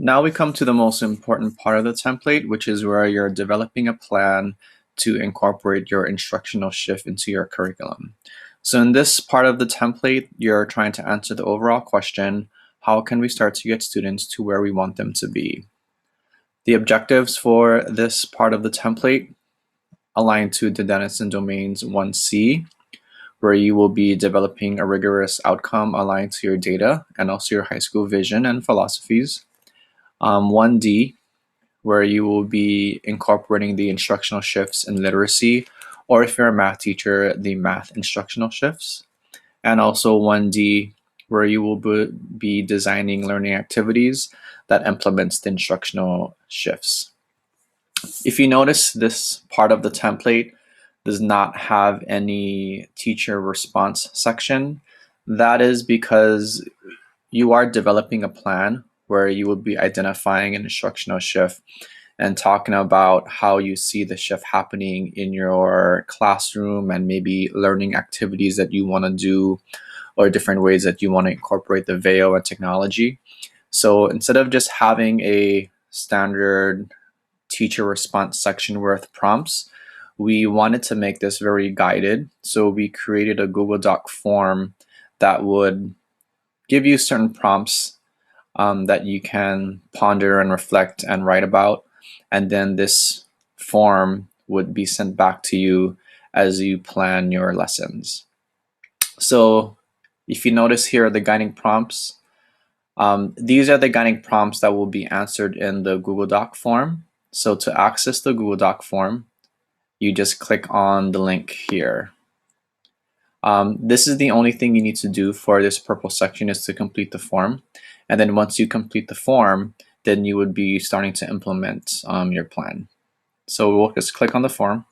Now we come to the most important part of the template, which is where you're developing a plan to incorporate your instructional shift into your curriculum. So in this part of the template, you're trying to answer the overall question, how can we start to get students to where we want them to be? The objectives for this part of the template align to the Denison Domains 1C, where you will be developing a rigorous outcome aligned to your data and also your high school vision and philosophies. 1D, where you will be incorporating the instructional shifts in literacy, or if you're a math teacher, the math instructional shifts. And also 1D, where you will be designing learning activities that implements the instructional shifts. If you notice, this part of the template does not have any teacher response section. That is because you are developing a plan where you will be identifying an instructional shift and talking about how you see the shift happening in your classroom and maybe learning activities that you want to do or different ways that you want to incorporate the VEO and technology. So instead of just having a standard teacher response section with prompts, we wanted to make this very guided. So we created a Google Doc form that would give you certain prompts that you can ponder and reflect and write about. And then this form would be sent back to you as you plan your lessons. So if you notice here, the guiding prompts, these are the guiding prompts that will be answered in the Google Doc form. So to access the Google Doc form, you just click on the link here. This is the only thing you need to do for this purple section, is to complete the form. And then once you complete the form, then you would be starting to implement your plan. So we'll just click on the form,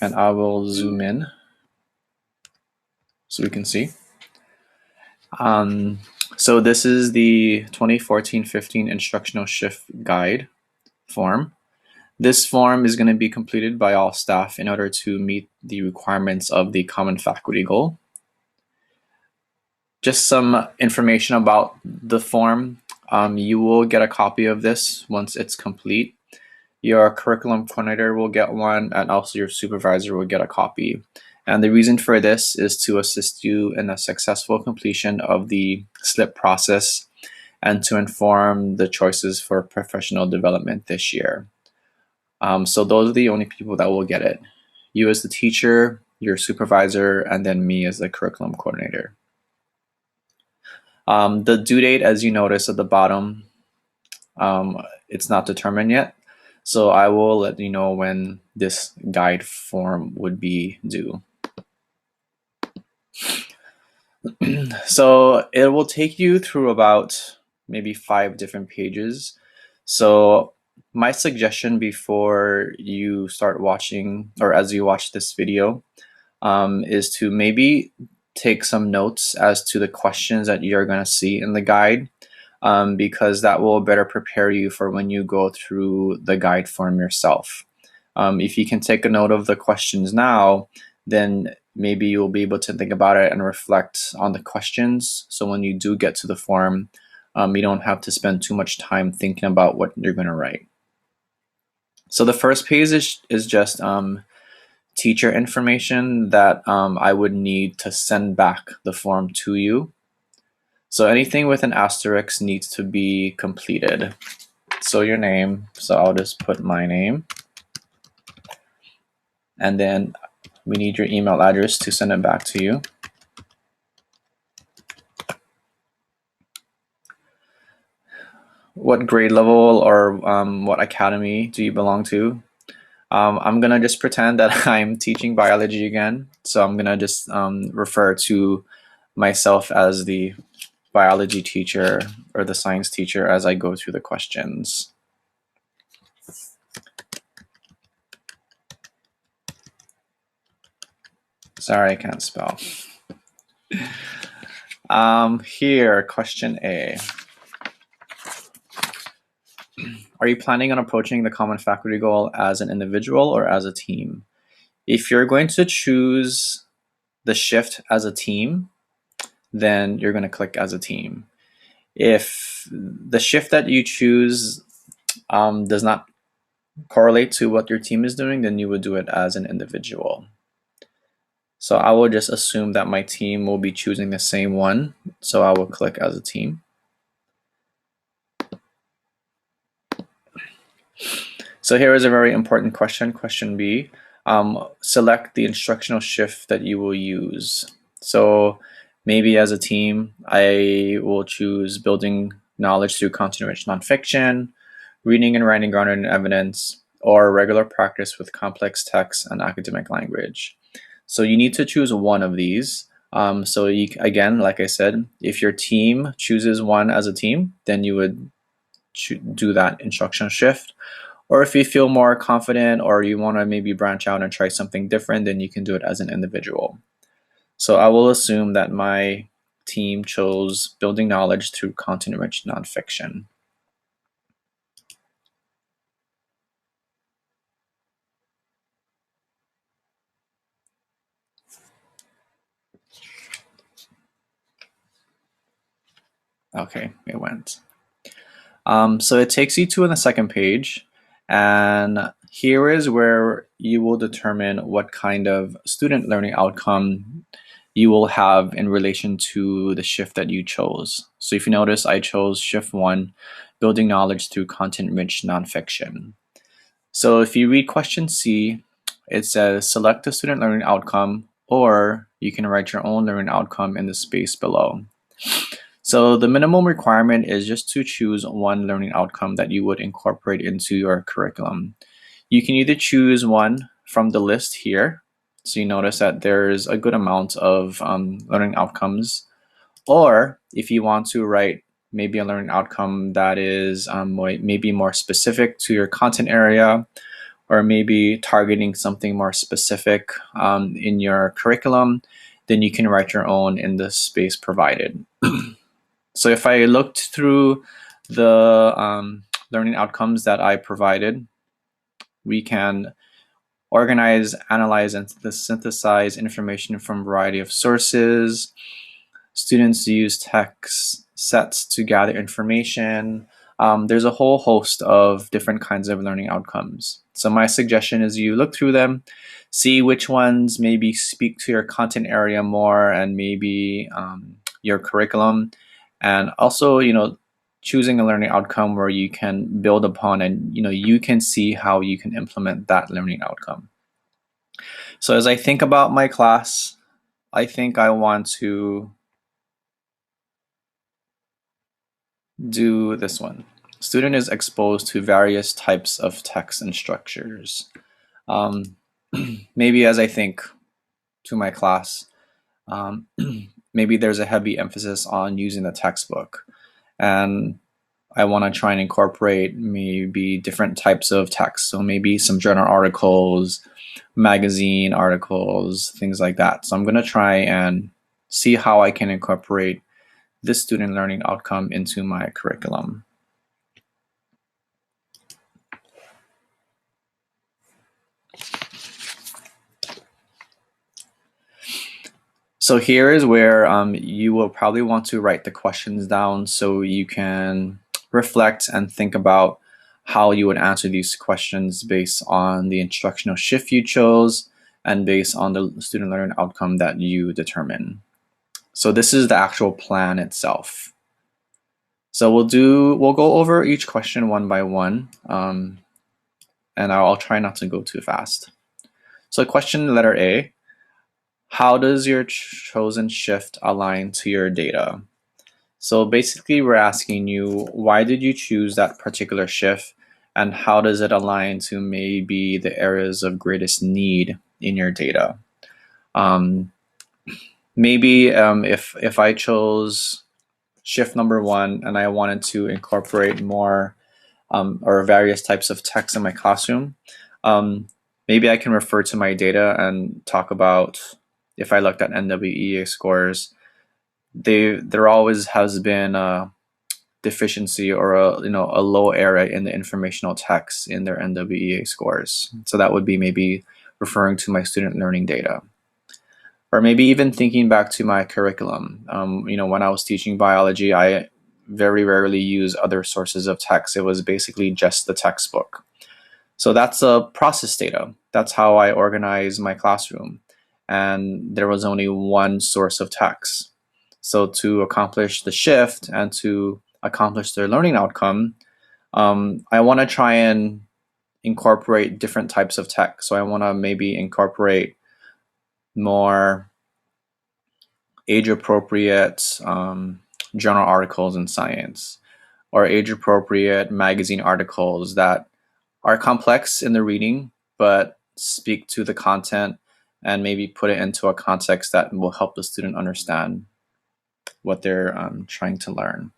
and I will zoom in so we can see. So this is the 2014-15 Instructional Shift Guide form. This form is going to be completed by all staff in order to meet the requirements of the Common Faculty Goal. Just some information about the form. You will get a copy of this once it's complete. Your curriculum coordinator will get one, and also your supervisor will get a copy. And the reason for this is to assist you in a successful completion of the SLIP process and to inform the choices for professional development this year. So those are the only people that will get it. You as the teacher, your supervisor, and then me as the curriculum coordinator. The due date, as you notice at the bottom, it's not determined yet. So I will let you know when this guide form would be due. So it will take you through about maybe 5 different pages. So my suggestion before you start watching, or as you watch this video, is to maybe take some notes as to the questions that you're going to see in the guide, because that will better prepare you for when you go through the guide form yourself. If you can take a note of the questions now, then maybe you'll be able to think about it and reflect on the questions. So when you do get to the form, you don't have to spend too much time thinking about what you're going to write. So the first page is just teacher information that I would need to send back the form to you. So anything with an asterisk needs to be completed. So your name, so I'll just put my name. And then we need your email address to send it back to you. What grade level or what academy do you belong to? I'm gonna just pretend that I'm teaching biology again. So I'm gonna just refer to myself as the biology teacher or the science teacher as I go through the questions. Sorry, I can't spell. Here, question A. Are you planning on approaching the Common Faculty Goal as an individual or as a team? If you're going to choose the shift as a team, then you're going to click as a team. If the shift that you choose does not correlate to what your team is doing, then you would do it as an individual. So I will just assume that my team will be choosing the same one. So I will click as a team. So here is a very important question, question B. Select the instructional shift that you will use. So maybe as a team, I will choose building knowledge through content-rich nonfiction, reading and writing grounded in evidence, or regular practice with complex text and academic language. So you need to choose one of these. So you, again, like I said, if your team chooses one as a team, then you would do that instructional shift. Or if you feel more confident or you want to maybe branch out and try something different, then you can do it as an individual. So I will assume that my team chose building knowledge through content-rich nonfiction. Okay, it went. So it takes you to the second page, and here is where you will determine what kind of student learning outcome you will have in relation to the shift that you chose. So if you notice, I chose shift 1, building knowledge through content-rich nonfiction. So if you read question C, it says select a student learning outcome, or you can write your own learning outcome in the space below. So the minimum requirement is just to choose one learning outcome that you would incorporate into your curriculum. You can either choose one from the list here. So you notice that there's a good amount of learning outcomes. Or if you want to write maybe a learning outcome that is maybe more specific to your content area, or maybe targeting something more specific in your curriculum, then you can write your own in the space provided. So if I looked through the learning outcomes that I provided, we can organize, analyze, and synthesize information from a variety of sources. Students use text sets to gather information. There's a whole host of different kinds of learning outcomes. So my suggestion is you look through them, see which ones maybe speak to your content area more and maybe your curriculum. And also, choosing a learning outcome where you can build upon and, you can see how you can implement that learning outcome. So as I think about my class, I think I want to do this one. Student is exposed to various types of text and structures. Maybe as I think to my class, maybe there's a heavy emphasis on using the textbook, and I want to try and incorporate maybe different types of text. So maybe some journal articles, magazine articles, things like that. So I'm going to try and see how I can incorporate this student learning outcome into my curriculum. So here is where you will probably want to write the questions down so you can reflect and think about how you would answer these questions based on the instructional shift you chose and based on the student learning outcome that you determine. So this is the actual plan itself. So we'll go over each question one by one, and I'll try not to go too fast. So question letter A, how does your chosen shift align to your data? So basically we're asking you, why did you choose that particular shift, and how does it align to maybe the areas of greatest need in your data? Maybe if I chose shift number 1 and I wanted to incorporate more or various types of text in my classroom, maybe I can refer to my data and talk about, if I looked at NWEA scores, there always has been a deficiency or a low area in the informational text in their NWEA scores. So that would be maybe referring to my student learning data. Or maybe even thinking back to my curriculum. When I was teaching biology, I very rarely use other sources of text. It was basically just the textbook. So that's process data. That's how I organize my classroom. And there was only one source of text. So to accomplish the shift and to accomplish their learning outcome, I want to try and incorporate different types of text. So I want to maybe incorporate more age-appropriate journal articles in science, or age-appropriate magazine articles that are complex in the reading, but speak to the content and maybe put it into a context that will help the student understand what they're trying to learn.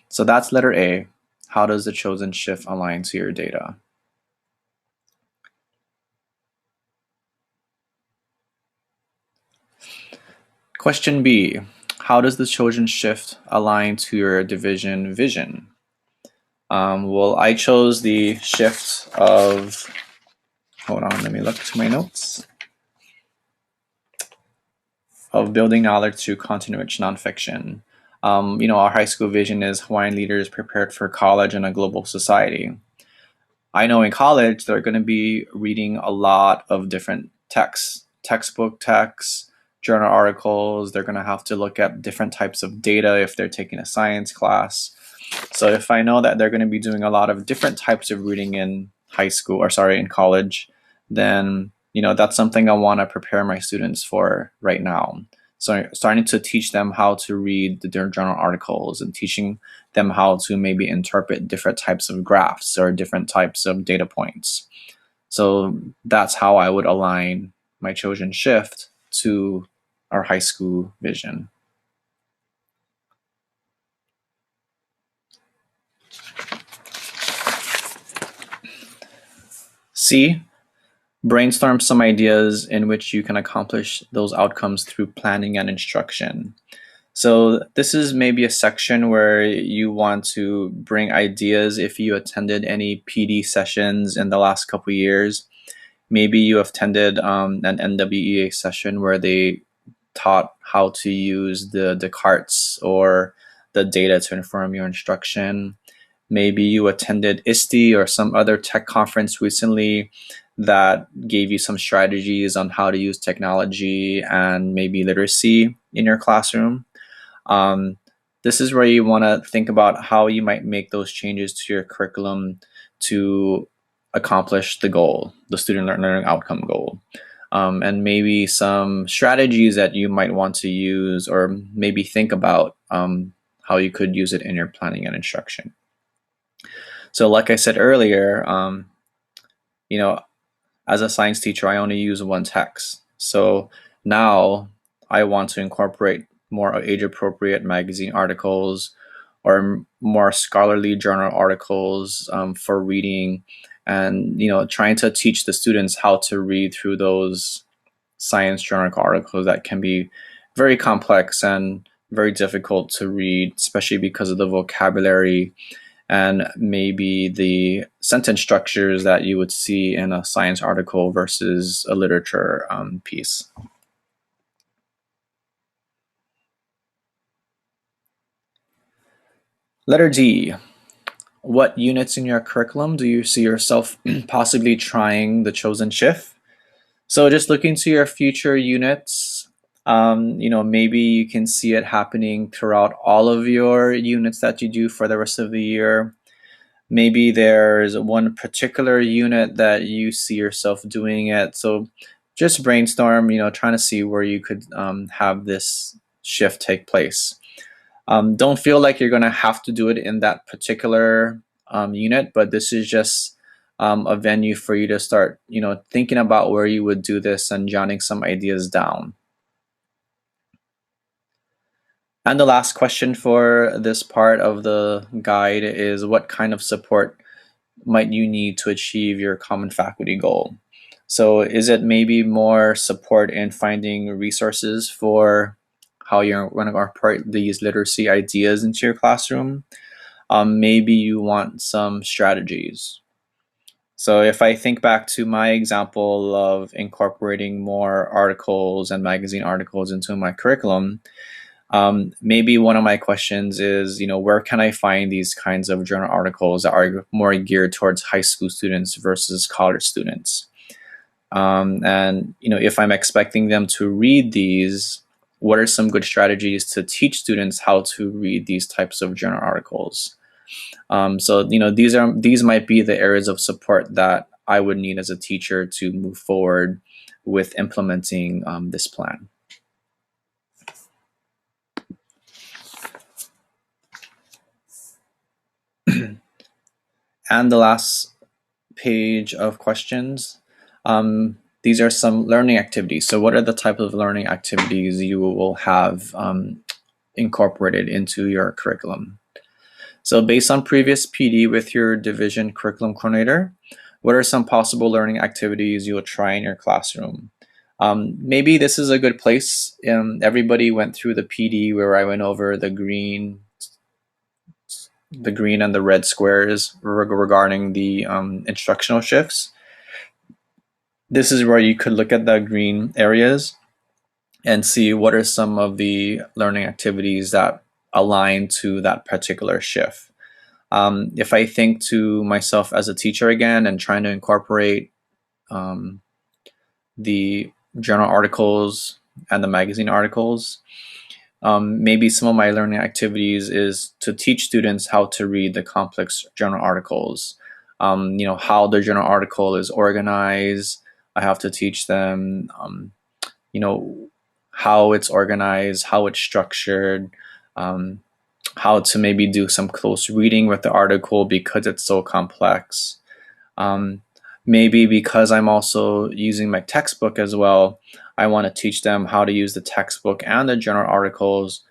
So that's letter A. How does the chosen shift align to your data? Question B. How does the chosen shift align to your division vision? Well, I chose the shift of, hold on, let me look to my notes, of building knowledge through content-rich nonfiction. Our high school vision is Hawaiian leaders prepared for college and a global society. I know in college, they're going to be reading a lot of different texts, textbook texts, journal articles. They're going to have to look at different types of data if they're taking a science class. So if I know that they're going to be doing a lot of different types of reading in in college, then that's something I want to prepare my students for right now. So starting to teach them how to read their journal articles and teaching them how to maybe interpret different types of graphs or different types of data points. So that's how I would align my chosen shift to our high school vision. C, brainstorm some ideas in which you can accomplish those outcomes through planning and instruction. So this is maybe a section where you want to bring ideas if you attended any PD sessions in the last couple of years. Maybe you attended an NWEA session where they taught how to use the carts or the data to inform your instruction. Maybe you attended ISTE or some other tech conference recently that gave you some strategies on how to use technology and maybe literacy in your classroom. This is where you want to think about how you might make those changes to your curriculum to accomplish the goal, the student learning outcome goal. And maybe some strategies that you might want to use or maybe think about how you could use it in your planning and instruction. So like I said earlier, as a science teacher, I only use one text. So now I want to incorporate more age-appropriate magazine articles or more scholarly journal articles for reading, and trying to teach the students how to read through those science journal articles that can be very complex and very difficult to read, especially because of the vocabulary and maybe the sentence structures that you would see in a science article versus a literature piece. Letter D. What units in your curriculum do you see yourself possibly trying the chosen shift? So just looking to your future units, maybe you can see it happening throughout all of your units that you do for the rest of the year. Maybe there's one particular unit that you see yourself doing it. So just brainstorm, trying to see where you could have this shift take place. Don't feel like you're going to have to do it in that particular unit, but this is just a venue for you to start, thinking about where you would do this and jotting some ideas down. And the last question for this part of the guide is, what kind of support might you need to achieve your common faculty goal? So is it maybe more support in finding resources for how you're going to incorporate these literacy ideas into your classroom? Maybe you want some strategies. So if I think back to my example of incorporating more articles and magazine articles into my curriculum, Maybe one of my questions is, where can I find these kinds of journal articles that are more geared towards high school students versus college students? And if I'm expecting them to read these, what are some good strategies to teach students how to read these types of journal articles? So these might be the areas of support that I would need as a teacher to move forward with implementing this plan. And the last page of questions. These are some learning activities. So what are the type of learning activities you will have incorporated into your curriculum? So based on previous PD with your division curriculum coordinator, what are some possible learning activities you'll try in your classroom? Maybe this is a good place. Everybody went through the PD where I went over the green and the red squares regarding the instructional shifts. This is where you could look at the green areas and see what are some of the learning activities that align to that particular shift. If I think to myself as a teacher again and trying to incorporate the journal articles and the magazine articles, maybe some of my learning activities is to teach students how to read the complex journal articles, how the journal article is organized. I have to teach them, how it's organized, how it's structured, how to maybe do some close reading with the article because it's so complex. Maybe because I'm also using my textbook as well, I want to teach them how to use the textbook and the journal articles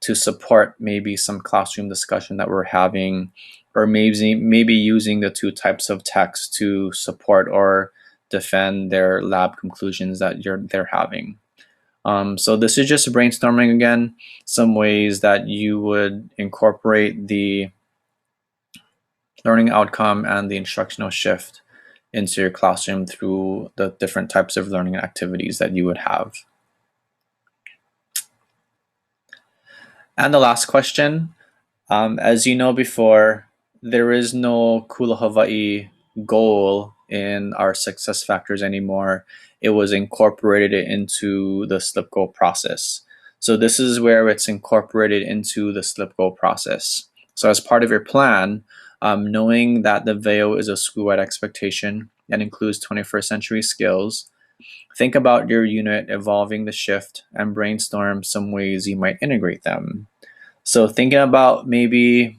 to support maybe some classroom discussion that we're having, or maybe using the two types of text to support or defend their lab conclusions that they're having. So this is just brainstorming again, some ways that you would incorporate the learning outcome and the instructional shift into your classroom through the different types of learning activities that you would have. And the last question, as you know before, there is no Kula Hawaii goal in our success factors anymore. It was incorporated into the slip goal process. So this is where it's incorporated into the slip goal process. So as part of your plan, knowing that the VEO is a school-wide expectation and includes 21st century skills, think about your unit evolving the shift and brainstorm some ways you might integrate them. So thinking about maybe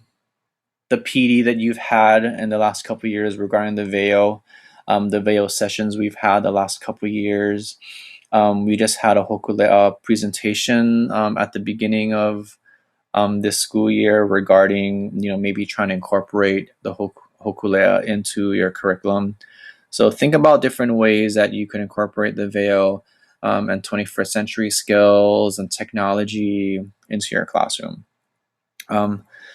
the PD that you've had in the last couple of years regarding the VEO sessions we've had the last couple of years. We just had a Hokulea presentation at the beginning of this school year regarding, maybe trying to incorporate the Hokulea into your curriculum. So think about different ways that you can incorporate the VEO and 21st century skills and technology into your classroom.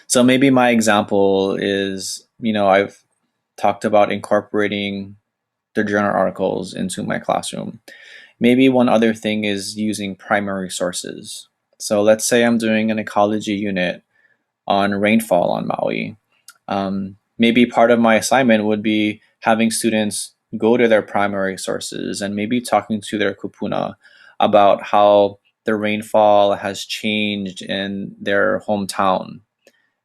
So maybe my example is, I've talked about incorporating the journal articles into my classroom. Maybe one other thing is using primary sources. So let's say I'm doing an ecology unit on rainfall on Maui. Maybe part of my assignment would be having students go to their primary sources and maybe talking to their kupuna about how the rainfall has changed in their hometown.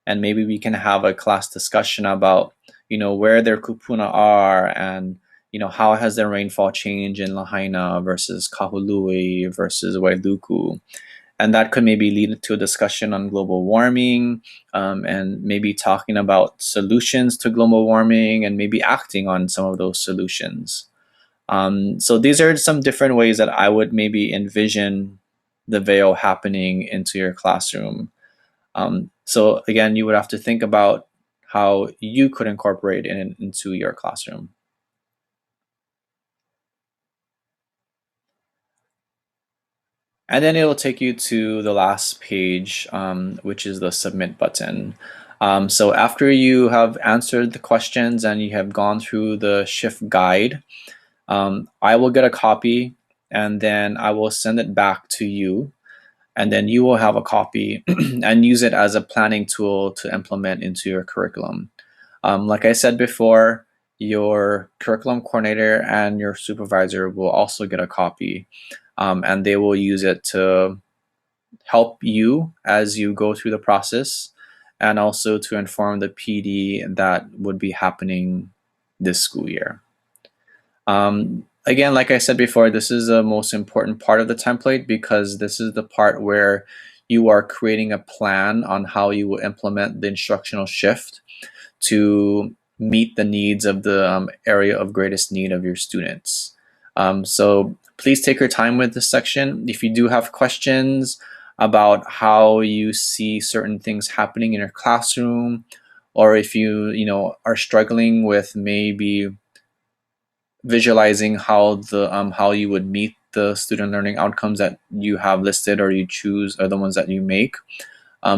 And maybe we can have a class discussion about, where their kupuna are and, how has their rainfall changed in Lahaina versus Kahului versus Wailuku. And that could maybe lead to a discussion on global warming and maybe talking about solutions to global warming and maybe acting on some of those solutions. So these are some different ways that I would maybe envision the VEO happening into your classroom. So again, you would have to think about how you could incorporate it into your classroom. And then it will take you to the last page, which is the submit button. So after you have answered the questions and you have gone through the shift guide, I will get a copy and then I will send it back to you. and then you will have a copy and use it as a planning tool to implement into your curriculum. Like I said before, your curriculum coordinator and your supervisor will also get a copy, and they will use it to help you as you go through the process, and also to inform the PD that would be happening this school year. Again, like I said before, this is the most important part of the template because this is the part where you are creating a plan on how you will implement the instructional shift to meet the needs of the area of greatest need of your students. So please take your time with this section. If you do have questions about how you see certain things happening in your classroom, or if you are struggling with maybe visualizing how you would meet the student learning outcomes that you have listed or you choose, or the ones that you make,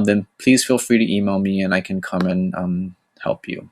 then please feel free to email me and I can come and help you.